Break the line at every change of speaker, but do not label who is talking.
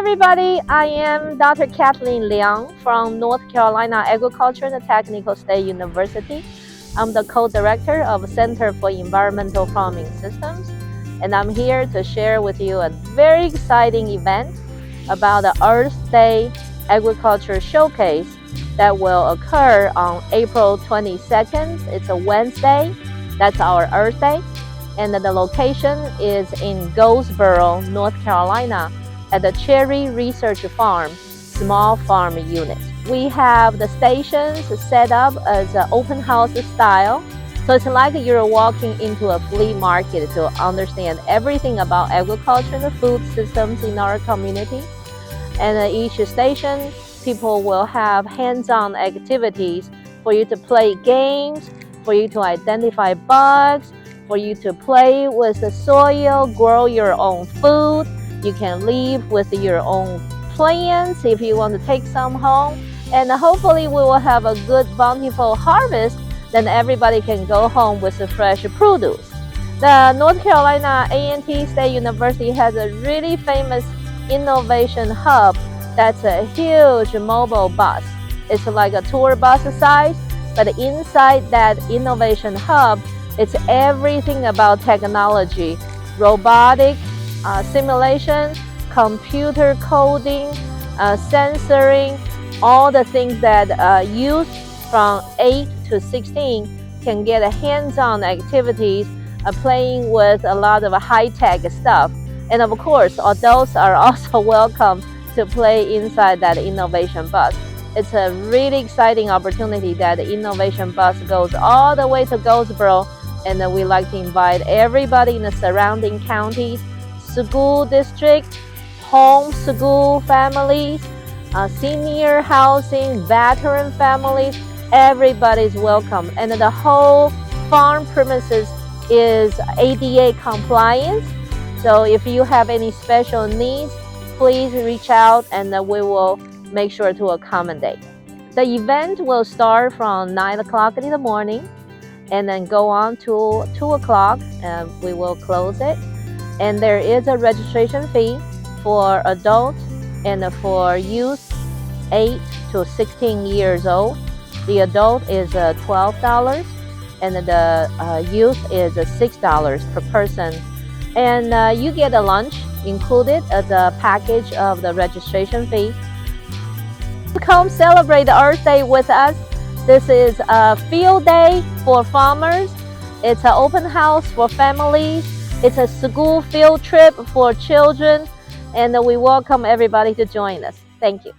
everybody, I am Dr. Kathleen Liang from North Carolina Agriculture and Technical State University. I'm the co-director of Center for Environmental Farming Systems, and I'm here to share with you a very exciting event about the Earth Day Agriculture Showcase that will occur on April 22nd. It's a Wednesday. That's our Earth Day. And the location is in Goldsboro, North Carolina, at the Cherry Research Farm, small farm unit. We have the stations set up as an open house style. So it's like you're walking into a flea market to understand everything about agriculture and food systems in our community. And at each station, people will have hands-on activities for you to play games, for you to identify bugs, for you to play with the soil, grow your own food. You can leave with your own plants if you want to take some home. And hopefully we will have a good, bountiful harvest. Then everybody can go home with the fresh produce. The North Carolina A&T State University has a really famous innovation hub that's a huge mobile bus. It's like a tour bus size, but inside that innovation hub, it's everything about technology, robotic, simulation, computer coding, sensoring, all the things that youth from 8 to 16 can get hands-on activities, playing with a lot of high-tech stuff. And of course, adults are also welcome to play inside that innovation bus. It's a really exciting opportunity that the innovation bus goes all the way to Goldsboro, and we like to invite everybody in the surrounding counties, school districts, home school families, senior housing, veteran families. Everybody's welcome. And the whole farm premises is ADA compliant. So if you have any special needs, please reach out and we will make sure to accommodate. The event will start from 9 o'clock in the morning and then go on to 2 o'clock, and we will close it. And there is a registration fee for adults and for youth 8 to 16 years old. The adult is $12 and the youth is $6 per person. And you get a lunch included as a package of the registration fee. Come celebrate the Earth Day with us. This is a field day for farmers. It's an open house for families. It's a school field trip for children. And we welcome everybody to join us. Thank you.